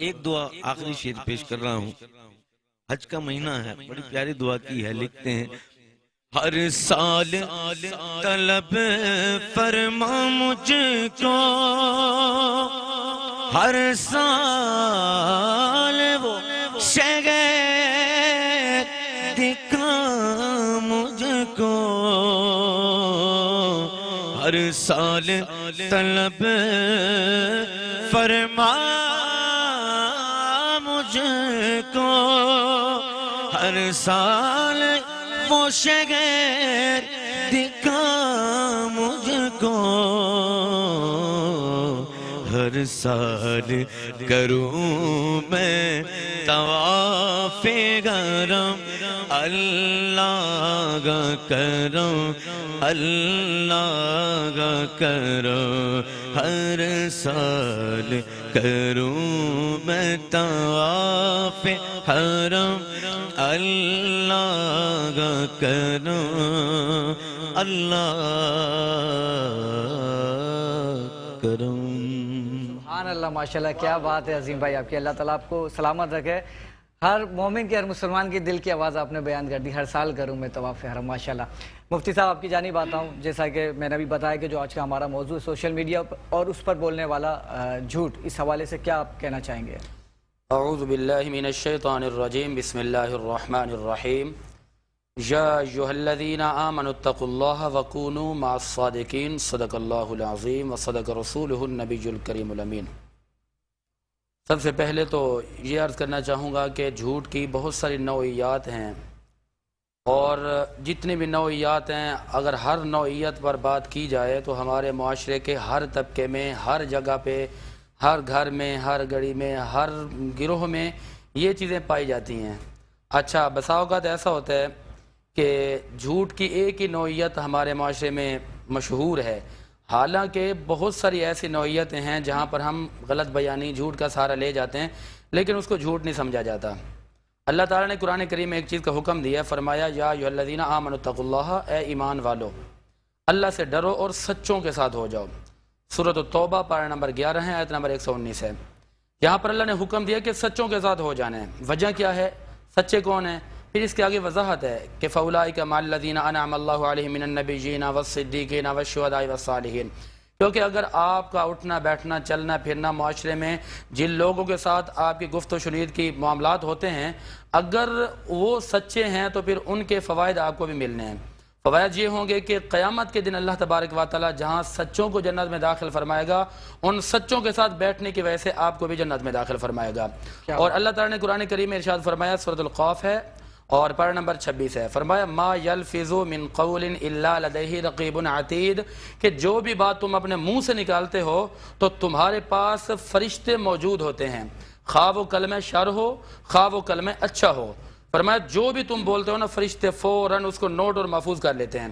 ایک دعا آخری شعر پیش کر رہا ہوں. حج کا مہینہ ہے, بڑی پیاری دعا کی ہے. لکھتے ہیں ہر سال طلب فرما مجھ کو, ہر سال وہ شہر دکھا مجھ کو, ہر سال طلب فرما مجھ کو, ہر سال وہ شہر دکھا مجھ کو, ہر سال کروں میں طواف حرم, اللہ کا کرم, اللہ کا کرم, ہر سال کروں میں طواف حرم, اللہ کا کرم, اللہ کرم. سبحان اللہ, ماشاءاللہ, کیا بات ہے عظیم بھائی آپ کی. اللہ تعالیٰ آپ کو سلامت رکھے. ہر مومن کی, ہر مسلمان کی دل کی آواز آپ نے بیان کر دی. ہر سال کروں میں طواف حرم, ماشاءاللہ. مفتی صاحب آپ کی جانب آتا ہوں. جیسا کہ میں نے بھی بتایا کہ جو آج کا ہمارا موضوع ہے سوشل میڈیا اور اس پر بولنے والا جھوٹ, اس حوالے سے کیا آپ کہنا چاہیں گے؟ اعوذ باللہ من الشیطان الرجیم, بسم اللہ الرحمن الرحیم. یا ایھا الذین آمنوا اتقوا اللہ وکونوا مع الصادقین, صدق اللہ العظیم وصدق رسولہ النبی الکریم الامین. سب سے پہلے تو یہ عرض کرنا چاہوں گا کہ جھوٹ کی بہت ساری نوعیات ہیں, اور جتنی بھی نوعیات ہیں اگر ہر نوعیت پر بات کی جائے تو ہمارے معاشرے کے ہر طبقے میں, ہر جگہ پہ, ہر گھر میں, ہر گلی میں, ہر گروہ میں یہ چیزیں پائی جاتی ہیں. اچھا, بسا اوقات ایسا ہوتا ہے کہ جھوٹ کی ایک ہی نوعیت ہمارے معاشرے میں مشہور ہے, حالانکہ بہت ساری ایسی نوعیتیں ہیں جہاں پر ہم غلط بیانی, جھوٹ کا سہارا لے جاتے ہیں, لیکن اس کو جھوٹ نہیں سمجھا جاتا. اللہ تعالیٰ نے قرآن کریم میں ایک چیز کا حکم دیا ہے, فرمایا یا ایھا الذین آمنوا اتقوا اللہ, اے ایمان والو اللہ سے ڈرو اور سچوں کے ساتھ ہو جاؤ. سورۃ التوبہ پارہ نمبر 11 ہے, آیت نمبر 119 ہے. یہاں پر اللہ نے حکم دیا کہ سچوں کے ساتھ ہو جانا ہے. وجہ کیا ہے, سچے کون ہیں؟ پھر اس کے آگے وضاحت ہے کہ فَأُولَٰئِكَ مَعَ الَّذِينَ أَنْعَمَ اللَّهُ عَلَيْهِم مِّنَ النَّبِيِّينَ وَالصِّدِّيقِينَ وَالشُّهَدَاءِ وَالصَّالِحِينَ. کیونکہ اگر آپ کا اٹھنا بیٹھنا چلنا پھرنا معاشرے میں جن لوگوں کے ساتھ آپ کی گفت و شنید کی معاملات ہوتے ہیں, اگر وہ سچے ہیں تو پھر ان کے فوائد آپ کو بھی ملنے ہیں. فوائد یہ ہوں گے کہ قیامت کے دن اللہ تبارک و تعالیٰ جہاں سچوں کو جنت میں داخل فرمائے گا, ان سچوں کے ساتھ بیٹھنے کی وجہ سے آپ کو بھی جنت میں داخل فرمائے گا. اور اللہ تعالیٰ نے قرآن کریم میں ارشاد فرمایا, سورۃ القاف ہے اور پارہ نمبر 26 ہے, فرمایا ما یلفظ من قول الا لدیہ رقیب عتید, کہ جو بھی بات تم اپنے منہ سے نکالتے ہو تو تمہارے پاس فرشتے موجود ہوتے ہیں, خواہ وہ کلمہ شر ہو خواہ وہ کلمہ اچھا ہو. فرمایا جو بھی تم بولتے ہو نا, فرشتے فوراً اس کو نوٹ اور محفوظ کر لیتے ہیں.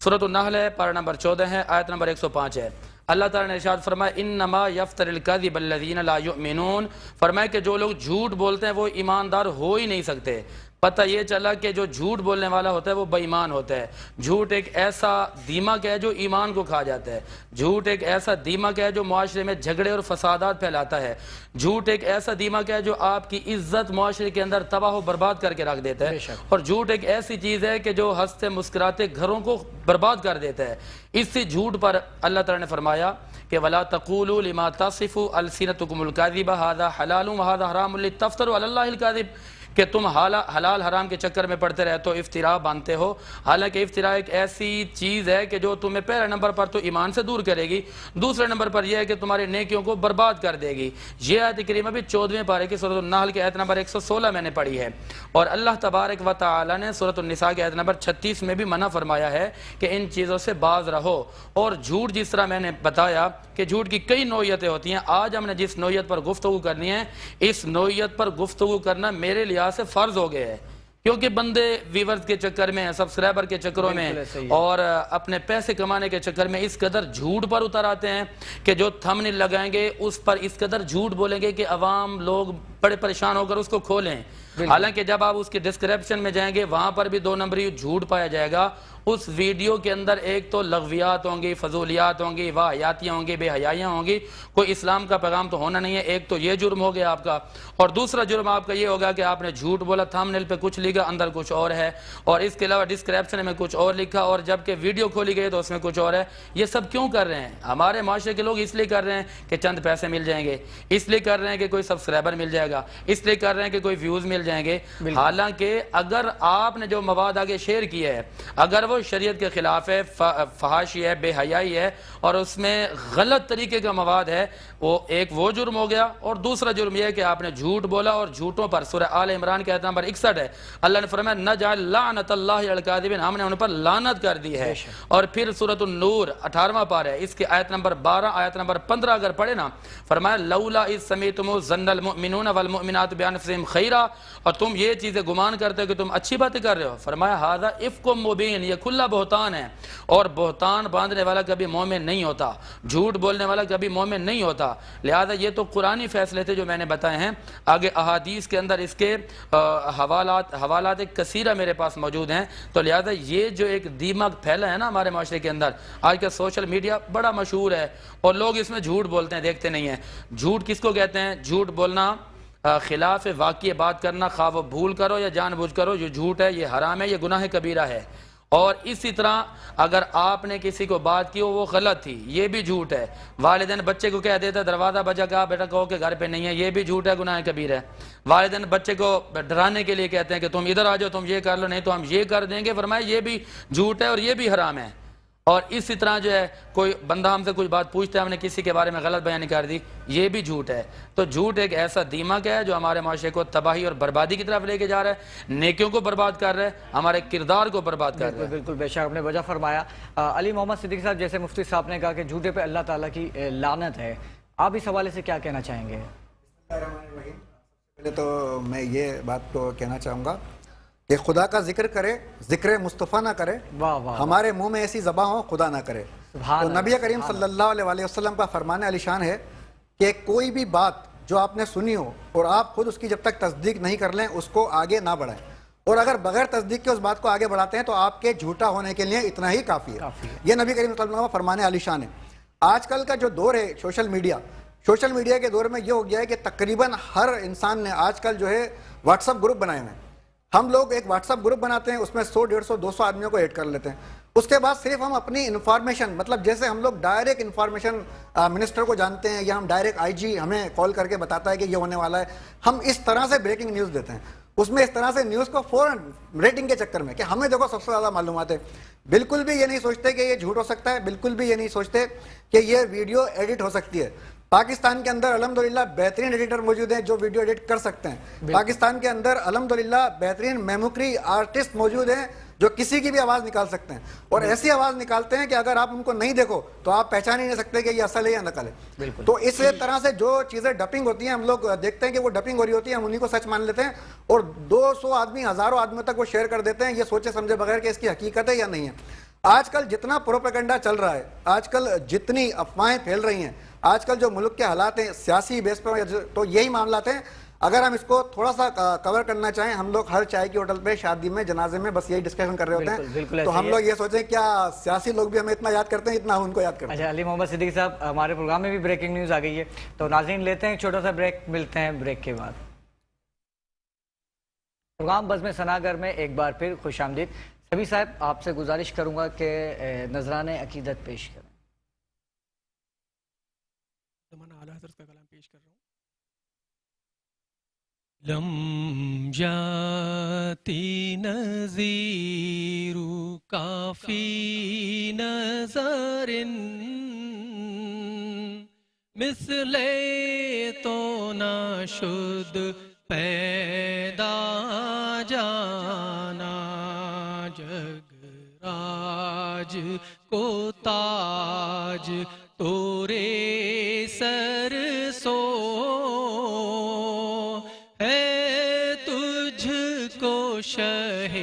سورۃ النحل ہے, پارہ نمبر 14 ہے, آیت نمبر 105 ہے. اللہ تعالیٰ نے ارشاد فرمایا انما یفتر الکذب الذین لا یؤمنون, فرمایا کہ جو لوگ جھوٹ بولتے ہیں وہ ایماندار ہو ہی نہیں سکتے. پتہ یہ چلا کہ جو جھوٹ بولنے والا ہوتا ہے وہ بے ایمان ہوتا ہے. جھوٹ ایک ایسا دیمک ہے جو ایمان کو کھا جاتا ہے. جھوٹ ایک ایسا دیمک ہے جو معاشرے میں جھگڑے اور فسادات پھیلاتا ہے. جھوٹ ایک ایسا دیمک ہے جو آپ کی عزت معاشرے کے اندر تباہ و برباد کر کے رکھ دیتا ہے. اور جھوٹ ایک ایسی چیز ہے کہ جو ہنستے مسکراتے گھروں کو برباد کر دیتا ہے. اسی جھوٹ پر اللہ تعالیٰ نے فرمایا کہ وَلَا تَقُولُوا لِمَا تَصِفُ أَلْسِنَتُكُمُ الْكَذِبَ هَذَا حَلَالٌ وَهَذَا حَرَامٌ لِتَفْتَرُوا عَلَى اللَّهِ الْكَذِبَ, کہ تم حلال حرام کے چکر میں پڑتے رہتے ہو, افطرا باندھتے ہو. حالانکہ افطرا ایک ایسی چیز ہے کہ جو تمہیں پہلے نمبر پر تو ایمان سے دور کرے گی, دوسرے نمبر پر یہ ہے کہ تمہاری نیکیوں کو برباد کر دے گی. یہ آیت کریمہ بھی 14ویں پارے کی سورۃ النحل کی آیت نمبر 116 میں نے پڑھی ہے. اور اللہ تبارک و تعالی نے سورۃ النساء کی آیت نمبر 36 میں بھی منع فرمایا ہے کہ ان چیزوں سے باز رہو. اور جھوٹ, جس طرح میں نے بتایا کہ جھوٹ کی کئی نوعیتیں ہوتی ہیں, آج ہم نے جس نوعیت پر گفتگو کرنی ہے, اس نوعیت پر گفتگو کرنا میرے لحاظ سے فرض ہو گیا ہے. کیونکہ بندے ویورز کے چکر میں, سبسکرائبر کے چکروں میں اور اپنے پیسے کمانے کے چکر میں اس قدر جھوٹ پر اتر آتے ہیں کہ جو تھمبنیل لگائیں گے اس پر اس قدر جھوٹ بولیں گے کہ عوام لوگ بڑے پریشان ہو کر اس کو کھولیں. حالانکہ جب آپ اس کے ڈسکرپشن میں جائیں گے وہاں پر بھی 2 نمبری جھوٹ پایا جائے گا, اس ویڈیو کے اندر ایک تو لغویات ہوں گی، فضولیات ہوں گی، واہیاتیاں ہوں گی، بے حیائیاں ہوں گی، کوئی اسلام کا پیغام تو ہونا نہیں ہے. ایک تو یہ جرم ہو گیا آپ کا، اور دوسرا جرم آپ کا یہ ہوگا کہ آپ نے جھوٹ بولا، تھمبنیل پہ کچھ لکھا اندر کچھ اور ہے، اور اس کے علاوہ ڈسکرپشن میں کچھ اور لکھا، اور جبکہ ویڈیو کھولی گئی تو اس میں کچھ اور ہے. یہ سب کیوں کر رہے ہیں؟ ہمارے معاشرے کے لوگ اس لیے کر رہے ہیں کہ چند پیسے مل جائیں گے، اس لیے کر رہے ہیں کہ کوئی سبسکرائبر مل جائے گا، اس لیے کر رہے ہیں کہ کوئی ویوز مل جائیں گے. حالانکہ اگر آپ نے جو مواد آگے شیئر کیا ہے اگر وہ شریعت کے خلاف ہے، فحاشی ہے، بے حیائی ہے، اور اس میں غلط طریقے کا مواد ہے، وہ جرم ہو گیا. اور دوسرا جرم یہ ہے کہ آپ نے جھوٹ بولا، اور جھوٹوں پر سورہ آل عمران کی آیت نمبر 61 ہے، اللہ نے فرمایا نجعل لعنت اللہ علی الکاذبین، ہم نے ان پر لعنت کر دی ہے. اور پھر سورۃ النور 18واں پارہ ہے، اس کی آیت نمبر 12 آیت نمبر 15 اگر پڑھے نا، فرمایا لولا اذ سمیعتموہ ظن المؤمنون والمؤمنات بانفسہم خیرا، اور تم یہ چیزیں گمان کرتے ہو کہ تم اچھی باتیں کر رہے ہو. فرمایا ھذا افک مبین، یہ کھلا بہتان ہے، اور بہتان باندھنے والا کبھی مومن نہیں ہوتا، جھوٹ بولنے والا کبھی مومن نہیں ہوتا. لہذا یہ تو قرآنی فیصلے تھے جو میں نے بتائے ہیں. آگے احادیث کے اندر اس کے حوالات کثیرہ میرے پاس موجود ہیں. تو لہذا یہ جو ایک دیمک پھیلا ہے نا ہمارے معاشرے کے اندر، آج کا سوشل میڈیا بڑا مشہور ہے، اور لوگ اس میں جھوٹ بولتے ہیں، دیکھتے نہیں ہیں. جھوٹ کس کو کہتے ہیں؟ جھوٹ بولنا، خلاف واقعی بات کرنا، خواہ وہ بھول کرو یا جان بوجھ کرو، جو جھوٹ ہے یہ حرام ہے، یہ گناہ کبیرہ ہے. اور اسی طرح اگر آپ نے کسی کو بات کی ہو وہ غلط تھی، یہ بھی جھوٹ ہے. والدین بچے کو کہہ دیتا دروازہ بجا کہا بیٹا کہو کہ گھر پہ نہیں ہے، یہ بھی جھوٹ ہے، گناہ کبیر ہے. والدین بچے کو ڈرانے کے لیے کہتے ہیں کہ تم ادھر آ جاؤ، تم یہ کر لو، نہیں تو ہم یہ کر دیں گے. فرمایا یہ بھی جھوٹ ہے اور یہ بھی حرام ہے. اور اسی طرح جو ہے کوئی بندہ ہم سے کوئی بات پوچھتا ہے، ہم نے کسی کے بارے میں غلط بیانی کر دی، یہ بھی جھوٹ ہے. تو جھوٹ ایک ایسا دیمک ہے جو ہمارے معاشرے کو تباہی اور بربادی کی طرف لے کے جا رہا ہے، نیکیوں کو برباد کر رہا ہے، ہمارے کردار کو برباد کر رہا ہے. بالکل بے شک آپ نے وجہ فرمایا. علی محمد صدیق صاحب، جیسے مفتی صاحب نے کہا کہ جھوٹے پہ اللہ تعالیٰ کی لعنت ہے، آپ اس حوالے سے کیا کہنا چاہیں گے؟ پہلے تو میں یہ بات تو کہنا چاہوں گا کہ خدا کا ذکر کرے، ذکر مصطفیٰ نہ کرے، واہ واہ، ہمارے منہ میں ایسی زباں ہو خدا نہ کرے. تو نبی کریم صلی اللہ علیہ وسلم کا فرمان علی شان ہے کہ کوئی بھی بات جو آپ نے سنی ہو اور آپ خود اس کی جب تک تصدیق نہیں کر لیں اس کو آگے نہ بڑھائیں، اور اگر بغیر تصدیق کے اس بات کو آگے بڑھاتے ہیں تو آپ کے جھوٹا ہونے کے لیے اتنا ہی کافی ہے. یہ نبی کریم صلی اللہ علیہ وسلم کا فرمان علی شان ہے. آج کل کا جو دور ہے سوشل میڈیا کے دور میں یہ ہو گیا ہے کہ تقریباً ہر انسان نے آج کل جو ہے واٹس ایپ گروپ بنائے ہوئے ہیں. ہم لوگ ایک واٹس ایپ گروپ بناتے ہیں، اس میں 100 150 200 آدمیوں کو ایڈ کر لیتے ہیں. اس کے بعد صرف ہم اپنی انفارمیشن، مطلب جیسے ہم لوگ ڈائریکٹ انفارمیشن منسٹر کو جانتے ہیں، یا ہم ڈائریکٹ آئی جی ہمیں کال کر کے بتاتا ہے کہ یہ ہونے والا ہے، ہم اس طرح سے بریکنگ نیوز دیتے ہیں. اس میں اس طرح سے نیوز کو فوراً ریٹنگ کے چکر میں کہ ہمیں دیکھو سب سے زیادہ معلومات ہے. بالکل بھی یہ نہیں سوچتے کہ یہ جھوٹ ہو سکتا ہے، بالکل بھی یہ نہیں سوچتے کہ یہ ویڈیو ایڈٹ ہو سکتی ہے. پاکستان کے اندر الحمدللہ بہترین ایڈیٹر موجود ہیں جو ویڈیو ایڈٹ کر سکتے ہیں. پاکستان کے اندر الحمدللہ بہترین میموکری آرٹسٹ موجود ہیں جو کسی کی بھی آواز نکال سکتے ہیں، اور ایسی آواز نکالتے ہیں کہ اگر آپ ان کو نہیں دیکھو تو آپ پہچان ہی نہیں سکتے کہ یہ اصل ہے یا نقل ہے. تو اس طرح سے جو چیزیں ڈپنگ ہوتی ہیں ہم لوگ دیکھتے ہیں کہ وہ ڈپنگ ہو رہی ہوتی ہے، ہم انہیں کو سچ مان لیتے ہیں، اور 200 آدمی ہزاروں آدمیوں تک وہ شیئر کر دیتے ہیں یہ سوچے سمجھے بغیر کہ اس کی حقیقت ہے یا نہیں ہے. آج کل جتنا پروپیگنڈا چل رہا ہے، آج کل جتنی افواہیں پھیل رہی ہیں، آج کل جو ملک کے حالات ہیں سیاسی بیس پر، تو یہی معاملات ہیں. اگر ہم اس کو تھوڑا سا کور کرنا چاہیں، ہم لوگ ہر چائے کی ہوٹل پہ، شادی میں، جنازے میں بس یہی ڈسکشن کر رہے ہوتے ہیں. تو ہم لوگ یہ سوچیں کیا سیاسی لوگ بھی ہمیں اتنا یاد کرتے ہیں اتنا ہم ان کو یاد کرتے ہیں. اچھا علی محمد صدیق صاحب، ہمارے پروگرام میں بھی بریکنگ نیوز آ گئی ہے، تو ناظرین لیتے ہیں ایک چھوٹا سا بریک، ملتے ہیں بریک کے بعد. پروگرام بزم ثناگر میں ایک بار پھر خوش آمدید. سبھی صاحب آپ سے گزارش کروں گا کہ نذران عقیدت پیش کریں. اعلیٰ حضرت کا کلام پیش کر رہا ہوں. لم جاتی نذیر کافی نظر مثل تو نہ شد پیدا جانا جگ راج کو تاج تورے سر سو ہے تجھ کو شہ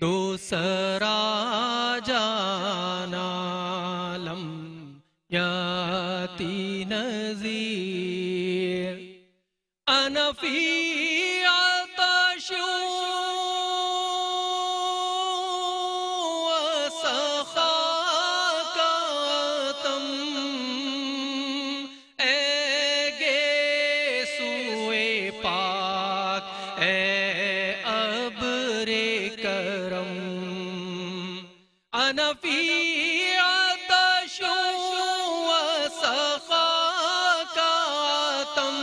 دو سرا جانا لم یاتی نذیر انا فی عطش أنا في عطش وسخاك عتم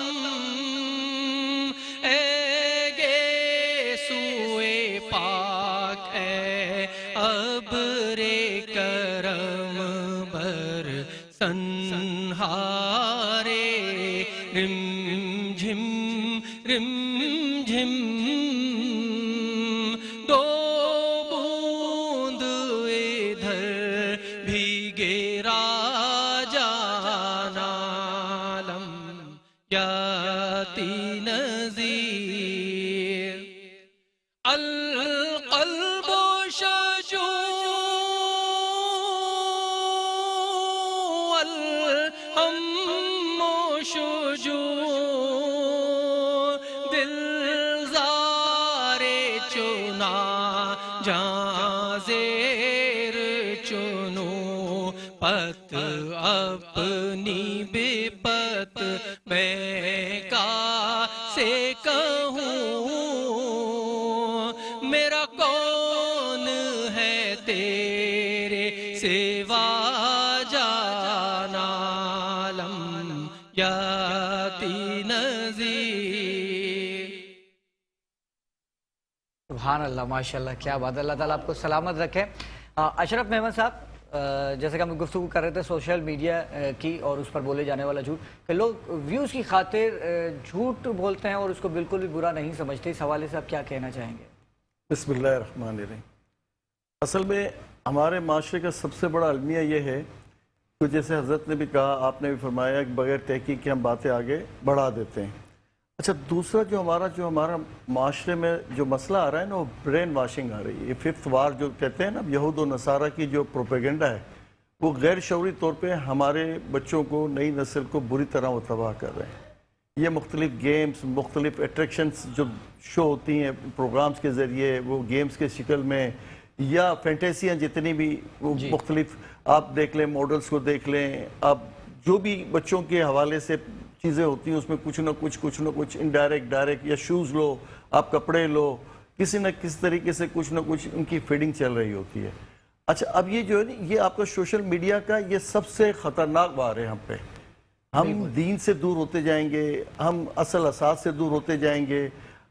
اے گیسوئے پاک اے ابر کرم بر سنہارے رم جھم رم جھم دو بوند ادھر بھیگے راجانا لم یاتی نذیر القلب شجوع الهم شجوع دل زار چنا جاں زیر چنو پت اپنی بے پت میں کا سے کہوں میرا کون ہے تیرے سوا جانا لم یاتی نذیر. سبحان اللہ، ماشاء اللہ، کیا بات ہے. اللہ تعالیٰ آپ کو سلامت رکھے. اشرف محمد صاحب، جیسے کہ ہم گفتگو کر رہے تھے سوشل میڈیا کی اور اس پر بولے جانے والا جھوٹ، کہ لوگ ویوز کی خاطر جھوٹ بولتے ہیں اور اس کو بالکل بھی برا نہیں سمجھتے. اس حوالے سے آپ کیا کہنا چاہیں گے؟ بسم اللہ الرحمن الرحیم. اصل میں ہمارے معاشرے کا سب سے بڑا المیہ یہ ہے کہ جیسے حضرت نے بھی کہا، آپ نے بھی فرمایا کہ بغیر تحقیق کے ہم باتیں آگے بڑھا دیتے ہیں. اچھا، دوسرا جو ہمارا معاشرے میں جو مسئلہ آ رہا ہے نا، وہ برین واشنگ آ رہی ہے. یہ ففتھ وار جو کہتے ہیں نا، یہود و نصارہ کی جو پروپیگنڈا ہے، وہ غیر شعوری طور پہ ہمارے بچوں کو، نئی نسل کو بری طرح وہ تباہ کر رہے ہیں. یہ مختلف گیمز، مختلف اٹریکشنز جو شو ہوتی ہیں پروگرامز کے ذریعے، وہ گیمز کے شکل میں، یا فینٹیسیاں جتنی بھی وہ مختلف آپ دیکھ لیں، ماڈلز کو دیکھ لیں، آپ جو بھی بچوں کے حوالے سے چیزیں ہوتی ہیں اس میں کچھ نہ کچھ انڈائریکٹ ڈائریکٹ، یا شوز لو، آپ کپڑے لو، کسی نہ کسی طریقے سے کچھ نہ کچھ ان کی فیڈنگ چل رہی ہوتی ہے. اچھا، اب یہ جو ہے نا، یہ آپ کا سوشل میڈیا کا یہ سب سے خطرناک وار ہے ہم پہ. ہم دین سے دور ہوتے جائیں گے، ہم اصل اساس سے دور ہوتے جائیں گے،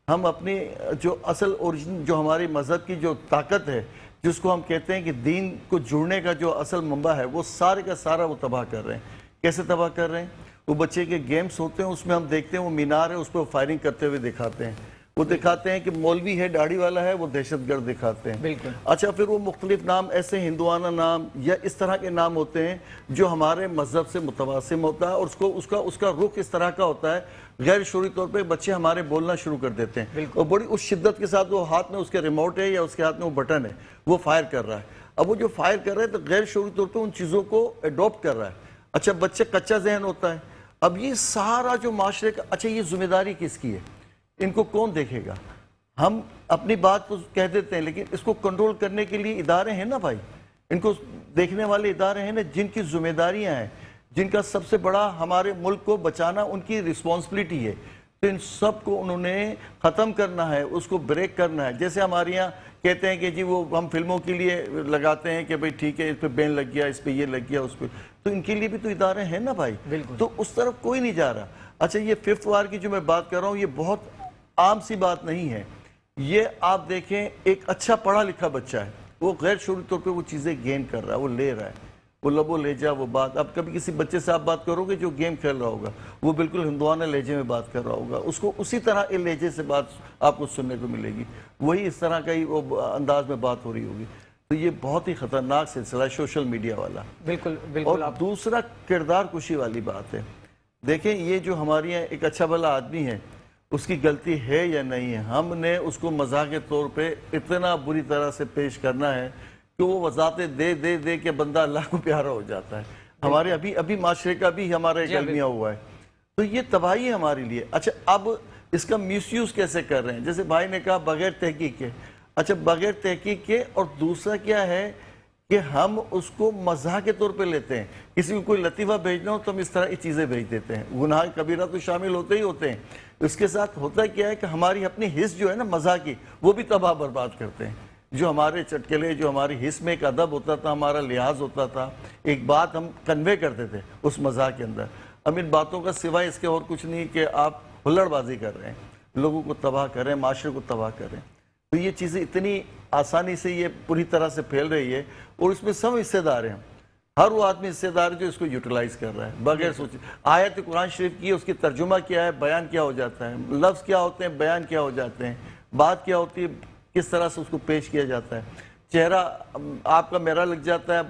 ہم اپنی جو اصل اوریجن، جو ہماری مذہب کی جو طاقت ہے، جس کو ہم کہتے ہیں کہ دین کو جڑنے کا جو اصل منبع ہے، وہ سارے کا سارا وہ تباہ کر رہے ہیں. کیسے تباہ کر رہے ہیں؟ وہ بچے کے گیمز ہوتے ہیں، اس میں ہم دیکھتے ہیں وہ مینار ہے، اس پہ وہ فائرنگ کرتے ہوئے دکھاتے ہیں. وہ دکھاتے ہیں کہ مولوی ہے، داڑھی والا ہے، وہ دہشت گرد دکھاتے ہیں. بالکل. اچھا، پھر وہ مختلف نام، ایسے ہندوانہ نام یا اس طرح کے نام ہوتے ہیں جو ہمارے مذہب سے متواسم ہوتا ہے، اور اس کا رخ اس طرح کا ہوتا ہے. غیر شعوری طور پہ بچے ہمارے بولنا شروع کر دیتے ہیں، اور بڑی اس شدت کے ساتھ وہ ہاتھ میں اس کے ریموٹ ہے یا اس کے ہاتھ میں وہ بٹن ہے، وہ فائر کر رہا ہے. اب وہ جو فائر کر رہا ہے تو غیر شعوری طور پہ ان چیزوں کو اڈاپٹ کر رہا ہے. اچھا، بچے کچا ذہن ہوتا ہے. اب یہ سارا جو معاشرے کا، اچھا یہ ذمہ داری کس کی ہے؟ ان کو کون دیکھے گا؟ ہم اپنی بات تو کہہ دیتے ہیں، لیکن اس کو کنٹرول کرنے کے لیے ادارے ہیں نا بھائی، ان کو دیکھنے والے ادارے ہیں نا، جن کی ذمہ داریاں ہیں، جن کا سب سے بڑا ہمارے ملک کو بچانا ان کی رسپانسبلٹی ہے. تو ان سب کو انہوں نے ختم کرنا ہے، اس کو بریک کرنا ہے. جیسے ہمارے یہاں کہتے ہیں کہ جی وہ ہم فلموں کے لیے لگاتے ہیں کہ بھئی ٹھیک ہے، اس پہ بین لگ گیا، اس پہ یہ لگ گیا، اس پہ، تو ان کے لیے بھی تو ادارے ہیں نا بھائی. تو اس طرف کوئی نہیں جا رہا. اچھا، یہ ففتھ وار کی جو میں بات کر رہا ہوں، یہ بہت عام سی بات نہیں ہے. یہ آپ دیکھیں، ایک اچھا پڑھا لکھا بچہ ہے، وہ غیر شعوری طور پہ وہ چیزیں گین کر رہا ہے، وہ لے رہا ہے، وہ لب و لہجہ، وہ بات. اب کبھی کسی بچے سے آپ بات کرو گے جو گیم کھیل رہا ہوگا، وہ بالکل ہندوانہ لہجے میں بات کر رہا ہوگا، اس کو اسی طرح کے لہجے سے بات آپ کو سننے کو ملے گی، وہی اس طرح کا ہی وہ انداز میں بات ہو رہی ہوگی. تو یہ بہت ہی خطرناک سلسلہ ہے سوشل میڈیا والا. بالکل اور بالکل. دوسرا کردار کشی والی بات ہے. دیکھیں، یہ جو ہمارے یہاں ایک اچھا بھلا آدمی ہے، اس کی غلطی ہے یا نہیں ہے، ہم نے اس کو مزاح کے طور پہ اتنا بری طرح سے پیش کرنا ہے کہ وہ وضاحتیں دے کے بندہ اللہ کو پیارا ہو جاتا ہے. ہمارے ابھی معاشرے کا بھی ہمارا ایک المیہ ہوا ہے. تو یہ تباہی ہے ہمارے لیے. اچھا، اب اس کا میس یوز کیسے کر رہے ہیں؟ جیسے بھائی نے کہا بغیر تحقیق کے. اچھا، بغیر تحقیق کے. اور دوسرا کیا ہے کہ ہم اس کو مزاح کے طور پہ لیتے ہیں. کسی کو کوئی لطیفہ بھیجنا ہو تو ہم اس طرح کی چیزیں بھیج دیتے ہیں. گناہ کبیرہ تو شامل ہوتے ہی ہوتے ہیں. اس کے ساتھ ہوتا کیا ہے کہ ہماری اپنی حص جو ہے نا مزاح کی، وہ بھی تباہ برباد کرتے ہیں. جو ہمارے چٹکلے، جو ہماری حس میں ایک ادب ہوتا تھا، ہمارا لحاظ ہوتا تھا، ایک بات ہم کنوے کرتے تھے اس مزاح کے اندر. اب ان باتوں کا سوائے اس کے اور کچھ نہیں کہ آپ ہلڑ بازی کر رہے ہیں، لوگوں کو تباہ کر رہے ہیں، معاشرے کو تباہ کر رہے ہیں. تو یہ چیزیں اتنی آسانی سے یہ پوری طرح سے پھیل رہی ہے اور اس میں سب حصے دار ہیں. ہر وہ آدمی حصے دار ہے جو اس کو یوٹیلائز کر رہا ہے بغیر سوچے. آیت قرآن شریف کی اس کی ترجمہ کیا ہے، بیان کیا ہو جاتا ہے، لفظ کیا ہوتے ہیں، بیان کیا ہو جاتے ہیں، بات کیا ہوتی ہے، کس طرح سے اس کو پیش کیا جاتا ہے. چہرہ آپ کا میرا لگ جاتا ہے،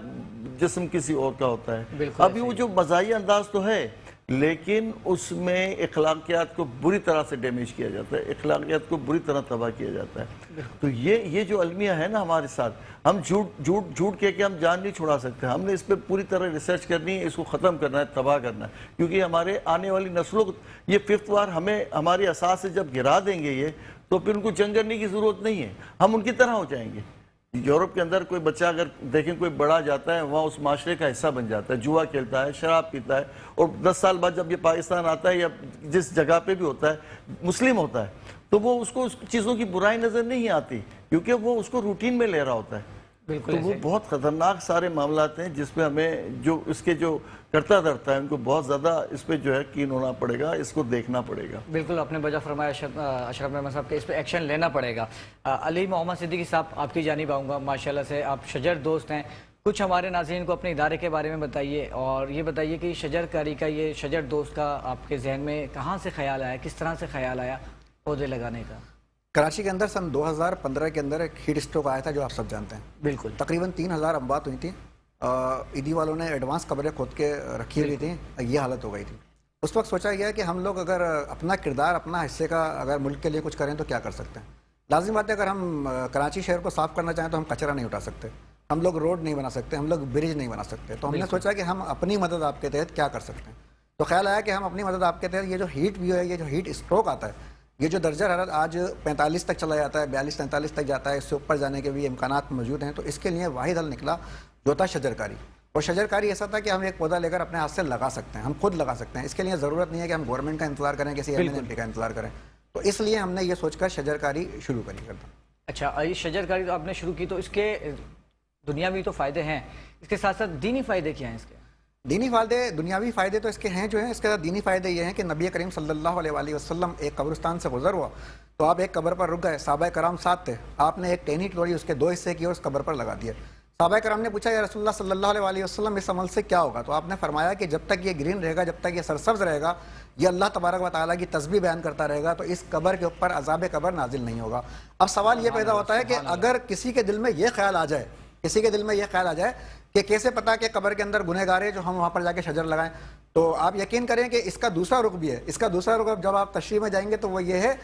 جسم کسی اور کا ہوتا ہے. ابھی وہ جو مزاحیہ انداز تو ہے لیکن اس میں اخلاقیات کو بری طرح سے ڈیمیج کیا جاتا ہے، اخلاقیات کو بری طرح تباہ کیا جاتا ہے. تو یہ جو المیہ ہے نا ہمارے ساتھ، ہم جھوٹ کہہ کے ہم جان نہیں چھڑا سکتے. ہم نے اس پہ پوری طرح ریسرچ کرنی ہے، اس کو ختم کرنا ہے، تباہ کرنا ہے. کیونکہ ہمارے آنے والی نسلوں کو یہ 5th وار ہمیں ہماری اساس سے جب گرا دیں گے یہ، تو پھر ان کو جنگ کرنے کی ضرورت نہیں ہے، ہم ان کی طرح ہو جائیں گے. یورپ کے اندر کوئی بچہ اگر دیکھیں کوئی بڑا جاتا ہے وہاں اس معاشرے کا حصہ بن جاتا ہے، جوا کھیلتا ہے، شراب پیتا ہے، اور 10 سال بعد جب یہ پاکستان آتا ہے یا جس جگہ پہ بھی ہوتا ہے مسلم ہوتا ہے تو وہ اس کو اس چیزوں کی برائی نظر نہیں آتی کیونکہ وہ اس کو روٹین میں لے رہا ہوتا ہے. تو وہ بہت خطرناک سارے معاملات ہیں جس پہ ہمیں جو اس کے جو کرتا دھرتا ہے ان کو بہت زیادہ اس پہ جو ہے کین ہونا پڑے گا، اس کو دیکھنا پڑے گا. بالکل آپ نے بجا فرمایا اشرف احمد صاحب کہ اس پہ ایکشن لینا پڑے گا. علی محمد صدیقی صاحب آپ کی جانب آؤں گا. ماشاءاللہ سے آپ شجر دوست ہیں، کچھ ہمارے ناظرین کو اپنے ادارے کے بارے میں بتائیے اور یہ بتائیے کہ شجر کاری کا، یہ شجر دوست کا آپ کے ذہن میں کہاں سے خیال آیا، کس طرح سے خیال آیا پودے لگانے کا؟ کراچی کے اندر سن 2015 کے اندر ایک ہیٹ اسٹروک آیا تھا جو آپ سب جانتے ہیں. بالکل تقریباً 3000 اموات ہوئی تھیں. عیدی والوں نے ایڈوانس قبریں کھود کے رکھی ہوئی تھیں، یہ حالت ہو گئی تھی. اس وقت سوچا گیا کہ ہم لوگ اگر اپنا کردار، اپنا حصے کا اگر ملک کے لیے کچھ کریں تو کیا کر سکتے ہیں. لازم بات ہے اگر ہم کراچی شہر کو صاف کرنا چاہیں تو ہم کچرا نہیں اٹھا سکتے، ہم لوگ روڈ نہیں بنا سکتے، ہم لوگ برج نہیں بنا سکتے. تو ہم نے سوچا کہ ہم اپنی مدد آپ کے تحت کیا کر سکتے ہیں. تو خیال آیا کہ ہم اپنی مدد آپ کے تحت یہ جو ہیٹ ویو ہے، یہ جو ہیٹ اسٹروک آتا ہے، یہ جو درجہ حرارت آج 45 تک چلا جاتا ہے، 42-43 تک جاتا ہے، اس سے اوپر جانے کے بھی امکانات موجود ہیں. تو اس کے لیے واحد حل نکلا جو تھا شجرکاری. اور شجرکاری ایسا تھا کہ ہم ایک پودا لے کر اپنے ہاتھ سے لگا سکتے ہیں، ہم خود لگا سکتے ہیں. اس کے لیے ضرورت نہیں ہے کہ ہم گورنمنٹ کا انتظار کریں، کسی ایم پی کا انتظار کریں. تو اس لیے ہم نے یہ سوچ کر شجرکاری شروع کری کرتا. اچھا، یہ شجرکاری تو آپ نے شروع کی، تو اس کے دنیاوی تو فائدے ہیں، اس کے ساتھ ساتھ دینی فائدے کیا ہیں اس کے؟ دینی فائدے، دنیاوی فائدے تو اس کے ہیں جو ہیں. اس کے ساتھ دینی فائدے یہ ہیں کہ نبی کریم صلی اللہ علیہ وآلہ وسلم ایک قبرستان سے گزر ہوا تو آپ ایک قبر پر رک گئے. صحابہ کرام ساتھ تھے، آپ نے ایک ٹہنی توڑی، اس کے 2 حصے کیے اور اس قبر پر لگا دیا. صحابہ کرام نے پوچھا یا رسول اللہ صلی اللہ علیہ وآلہ وسلم اس عمل سے کیا ہوگا؟ تو آپ نے فرمایا کہ جب تک یہ گرین رہے گا، جب تک یہ سرسبز رہے گا، یہ اللہ تبارک و تعالیٰ کی تسبیح بیان کرتا رہے گا، تو اس قبر کے اوپر عذاب قبر نازل نہیں ہوگا. اب سوال یہ پیدا ہوتا ہے کہ اگر کسی کے دل میں یہ خیال آ جائے، کہ کیسے پتا کہ قبر کے اندر گنہگار ہے جو ہم وہاں پر جا کے شجر لگائیں، تو آپ یقین کریں کہ اس کا دوسرا رخ بھی ہے. اس کا دوسرا رخ جب آپ تشریح میں جائیں گے تو وہ یہ ہے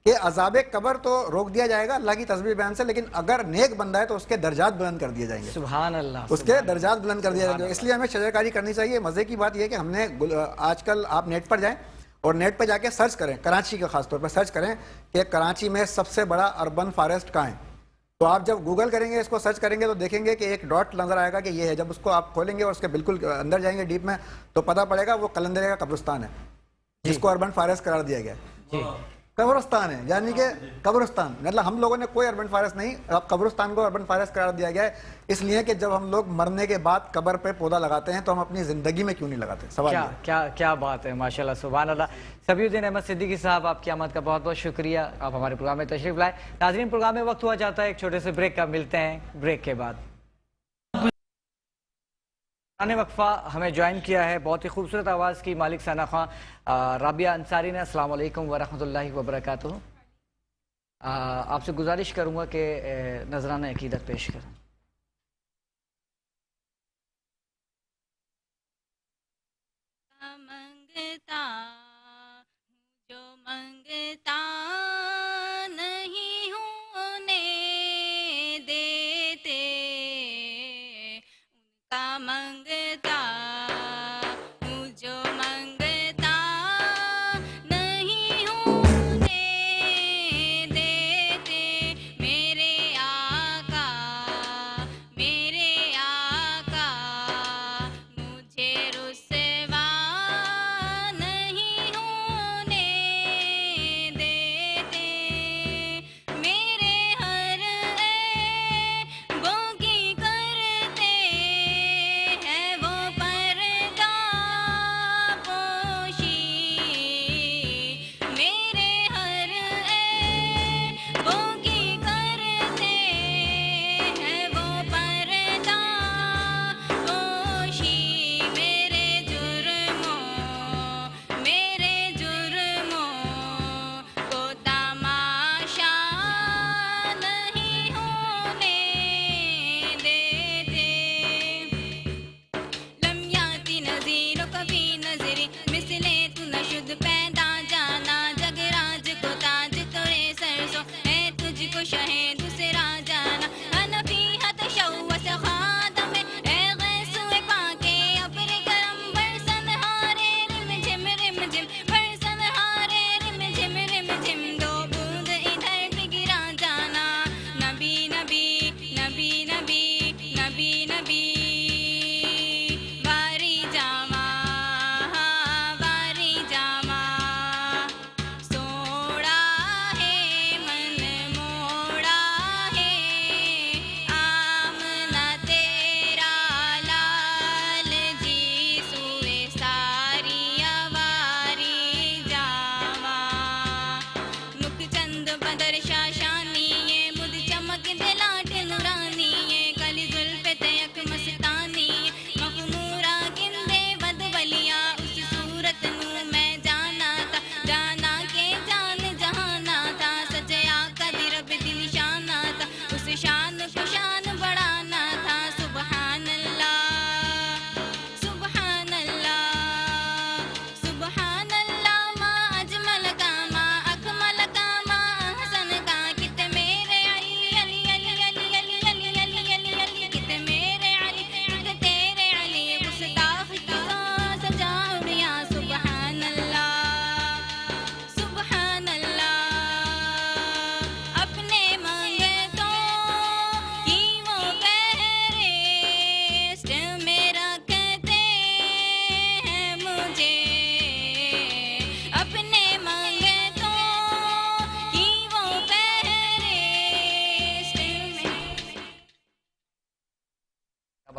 کہ عذاب قبر تو روک دیا جائے گا اللہ کی تسبیح بیان سے، لیکن اگر نیک بندہ ہے تو اس کے درجات بلند کر دیے جائیں گے. سبحان اللہ، اس کے درجات بلند کر دیے جائیں گے. اس لیے ہمیں شجرکاری کرنی چاہیے. مزے کی بات یہ ہے کہ ہم نے آج کل آپ نیٹ پر جائیں اور نیٹ پہ جا کے سرچ کریں، کراچی کا خاص طور پر سرچ کریں کہ کراچی میں سب سے بڑا اربن فارسٹ کہاں ہے. تو آپ جب گوگل کریں گے، اس کو سرچ کریں گے تو دیکھیں گے کہ ایک ڈاٹ نظر آئے گا کہ یہ ہے. جب اس کو آپ کھولیں گے اور اس کے بالکل اندر جائیں گے ڈیپ میں تو پتہ پڑے گا وہ قلندرے کا قبرستان ہے جس کو اربن فارسٹ قرار دیا گیا ہے. قبرستان ہے، یعنی کہ قبرستان، مطلب ہم لوگوں نے کوئی اربن فارسٹ نہیں، اب قبرستان کو اربن فارسٹ قرار دیا گیا ہے. اس لیے کہ جب ہم لوگ مرنے کے بعد قبر پہ پودا لگاتے ہیں تو ہم اپنی زندگی میں کیوں نہیں لگاتے؟ سوال کیا بات ہے، ماشاءاللہ، سبحان اللہ. سبی الدین احمد صدیقی صاحب، آپ کی آمد کا بہت بہت شکریہ، آپ ہمارے پروگرام میں تشریف لائے. ناظرین، پروگرام میں وقت ہوا جاتا ہے ایک چھوٹے سے بریک کا، ملتے ہیں بریک کے بعد. وقفہ ہمیں جوائن کیا ہے بہت ہی خوبصورت آواز کی مالک ثنا خواں رابعہ انصاری نے. السلام علیکم ورحمۃ اللہ وبرکاتہ. آپ سے گزارش کروں گا کہ نذرانہ عقیدت پیش کریں. منگتا جو منگتا نہیں ہونے دیتے، ان کا منگتا ہوں جو منگتا نہیں ہونے دیتے. میرے آقا مجھے رسوا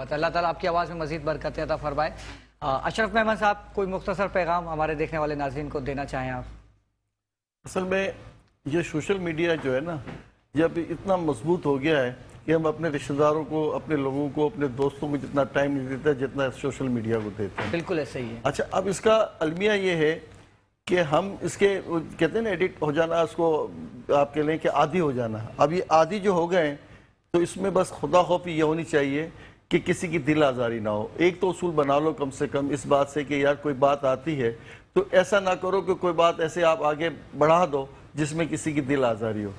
بات ہے. اللہ تعالیٰ آپ کی آواز میں مزید برکتیں عطا فرمائے. اشرف محمد صاحب, کوئی مختصر پیغام ہمارے دیکھنے والے ناظرین کو دینا چاہیں آپ؟ اصل میں یہ سوشل میڈیا جو ہے نا, یہ ابھی اتنا مضبوط ہو گیا ہے کہ ہم اپنے رشتہ داروں کو, اپنے لوگوں کو, اپنے دوستوں کو جتنا ٹائم نہیں دیتے جتنا سوشل میڈیا کو دیتے ہیں. بالکل ایسا ہی ہے. اچھا, اب اس کا المیہ یہ ہے کہ ہم اس کے کہتے ہیں نا ایڈکٹ ہو جانا, اس کو آپ کہہ لیں کہ عادی ہو جانا. اب یہ عادی جو ہو گئے ہیں تو اس میں بس خدا خوفی یہ ہونی چاہیے کہ کسی کی دل آزاری نہ ہو. ایک تو اصول بنا لو کم سے کم اس بات سے کہ یار کوئی بات آتی ہے تو ایسا نہ کرو کہ کوئی بات ایسے آپ آگے بڑھا دو جس میں کسی کی دل آزاری ہو.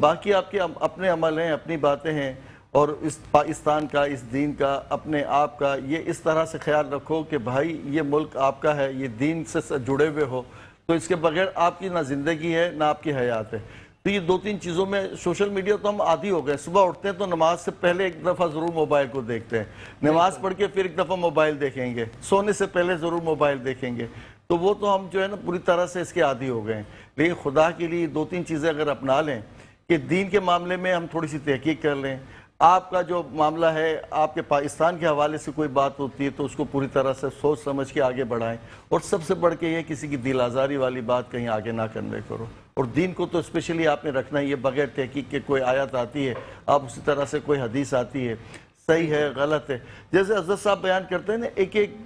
باقی آپ کے اپنے عمل ہیں, اپنی باتیں ہیں, اور اس پاکستان کا, اس دین کا, اپنے آپ کا یہ اس طرح سے خیال رکھو کہ بھائی یہ ملک آپ کا ہے, یہ دین سے جڑے ہوئے ہو, تو اس کے بغیر آپ کی نہ زندگی ہے نہ آپ کی حیات ہے. تو یہ 2-3 چیزوں میں سوشل میڈیا تو ہم عادی ہو گئے. صبح اٹھتے ہیں تو نماز سے پہلے ایک دفعہ ضرور موبائل کو دیکھتے ہیں, نماز پڑھ کے پھر ایک دفعہ موبائل دیکھیں گے, سونے سے پہلے ضرور موبائل دیکھیں گے. تو وہ تو ہم جو ہے نا پوری طرح سے اس کے عادی ہو گئے ہیں. لیکن خدا کے لیے 2-3 چیزیں اگر اپنا لیں کہ دین کے معاملے میں ہم تھوڑی سی تحقیق کر لیں, آپ کا جو معاملہ ہے آپ کے پاکستان کے حوالے سے کوئی بات ہوتی ہے تو اس کو پوری طرح سے سوچ سمجھ کے آگے بڑھائیں, اور سب سے بڑھ کے یہ کسی کی دل آزاری والی بات کہیں آگے نہ کرنے کرو. اور دین کو تو اسپیشلی آپ نے رکھنا ہے, یہ بغیر تحقیق کے کوئی آیت آتی ہے, آپ اسی طرح سے کوئی حدیث آتی ہے, صحیح ہے غلط ہے, جیسے حضرت صاحب بیان کرتے ہیں نا ایک ایک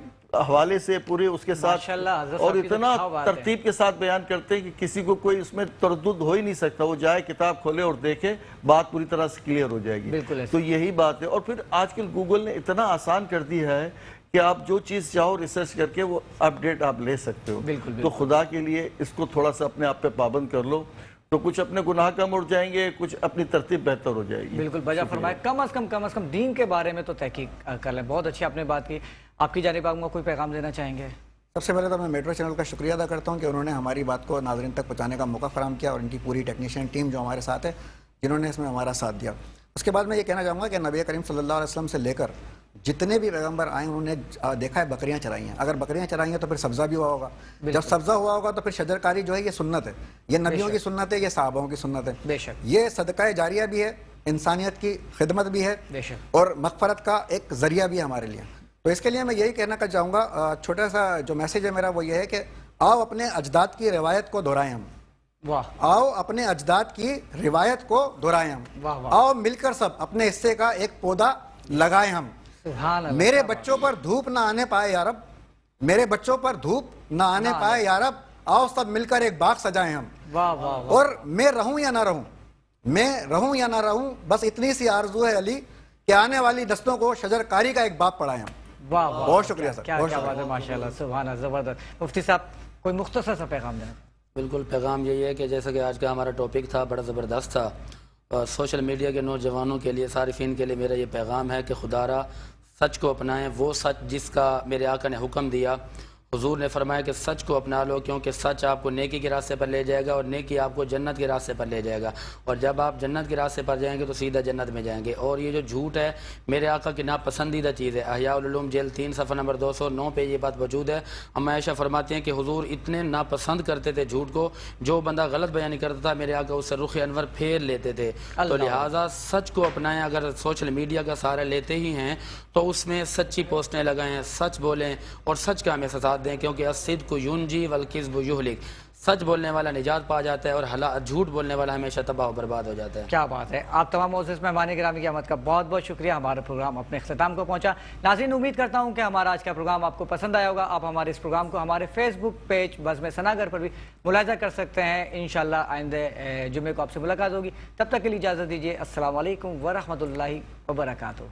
حوالے سے پورے اس کے ساتھ, اور اتنا ترتیب کے ساتھ بیان کرتے ہیں کہ کسی کو کوئی اس میں تردد ہو ہی نہیں سکتا, وہ جائے کتاب کھولے اور دیکھے, بات پوری طرح سے کلیئر ہو جائے گی. تو یہی بات ہے. اور پھر آج کل گوگل نے اتنا آسان کر دیا ہے کہ آپ جو چیز چاہو ریسرچ کر کے وہ اپڈیٹ آپ لے سکتے ہو. تو خدا کے لیے اس کو تھوڑا سا اپنے آپ پہ پابند کر لو, تو کچھ اپنے گناہ کم اڑ جائیں گے, کچھ اپنی ترتیب بہتر ہو جائے گی. بالکل بجا فرمائے, کم از کم دین کے بارے میں تو تحقیق کر لیں. بہت اچھی آپ نے بات کی. آپ کی جانب آپ کو کوئی پیغام دینا چاہیں گے؟ سب سے پہلے تو میں میٹرو چینل کا شکریہ ادا کرتا ہوں کہ انہوں نے ہماری بات کو ناظرین تک پہنچانے کا موقع فراہم کیا, اور ان کی پوری ٹیکنیشین ٹیم جو ہمارے ساتھ ہے جنہوں نے اس میں ہمارا ساتھ دیا. اس کے بعد میں یہ کہنا چاہوں گا کہ نبی کریم صلی اللہ علیہ وسلم سے لے کر جتنے بھی پیغمبر آئے انہوں نے دیکھا ہے بکریاں چرائی ہیں. اگر بکریاں چرائی ہیں تو پھر سبزہ بھی ہوا ہوگا. جب سبزہ ہوا ہوگا تو پھر شجر کاری جو ہے یہ سنت ہے, یہ نبیوں کی سنت ہے, یہ صحابوں کی سنت ہے. بے شک یہ صدقہ جاریہ بھی ہے, انسانیت کی خدمت بھی ہے, اور مغفرت کا ایک ذریعہ بھی ہے ہمارے لیے. تو اس کے لیے میں یہی کہنا چاہوں گا, چھوٹا سا جو میسیج ہے میرا وہ یہ ہے کہ آؤ اپنے اجداد کی روایت کو دہرائیں ہم. آؤ اپنے اجداد کی روایت کو دہرائیں ہم. آؤ مل کر سب اپنے حصے کا ایک پودا لگائیں ہم. میرے بچوں پر دھوپ نہ آنے پائے یا رب, میرے بچوں پر دھوپ نہ آنے پائے یا رب, آؤ سب مل کر ایک باغ سجائیں ہم. اور میں رہوں یا نہ رہوں, میں رہوں یا نہ رہوں, بس اتنی سی آرزو ہے علی کہ آنے والی نسلوں کو شجر کاری کا ایک باغ پڑھائیں ہم. بہت شکریہ سر. کیا بات ہے, ماشاءاللہ, سبحان اللہ, زبردست. مفتی صاحب کوئی مختصر سا پیغام دینا؟ بالکل, پیغام یہی ہے کہ جیسا کہ آج کا ہمارا ٹاپک تھا بڑا زبردست تھا. سوشل میڈیا کے نوجوانوں کے لیے, صارفین کے لیے میرا یہ پیغام ہے کہ خدا را سچ کو اپنائیں, وہ سچ جس کا میرے آقا نے حکم دیا. حضور نے فرمایا کہ سچ کو اپنا لو, کیونکہ سچ آپ کو نیکی کے راستے پر لے جائے گا, اور نیکی آپ کو جنت کے راستے پر لے جائے گا, اور جب آپ جنت کے راستے پر جائیں گے تو سیدھا جنت میں جائیں گے. اور یہ جو جھوٹ ہے میرے آقا کی ناپسندیدہ چیز ہے. احیاء العلوم جیل 3 صفحہ نمبر 209 پہ یہ بات موجود ہے. اما عائشہ فرماتی ہیں کہ حضور اتنے ناپسند کرتے تھے جھوٹ کو, جو بندہ غلط بیان کرتا تھا میرے آقا اس سے رخ انور پھیر لیتے تھے. تو لہٰذا سچ کو اپنائیں. اگر سوشل میڈیا کا سہارا لیتے ہی ہیں تو اس میں سچی پوسٹیں لگائیں, سچ بولیں اور سچ کا ہمیں ساتھ دیں, کیونکہ الصدق ینجی والکذب یہلک. سچ بولنے والا نجات پا جاتا ہے, اور جھوٹ بولنے والا ہمیشہ تباہ و برباد ہو جاتا ہے. کیا بات ہے. آپ تمام معزز مہمان گرامی کی آمد کا بہت بہت شکریہ. ہمارا پروگرام اپنے اختتام کو پہنچا. ناظرین, امید کرتا ہوں کہ ہمارا آج کا پروگرام آپ کو پسند آیا ہوگا. آپ ہمارے اس پروگرام کو ہمارے فیس بک پیج بزم ثناگر پر بھی ملاحظہ کر سکتے ہیں. انشاءاللہ آئندہ جمعے کو آپ سے ملاقات ہوگی. تب تک کے لیے اجازت دیجیے. السلام علیکم ورحمۃ اللہ وبرکاتہ.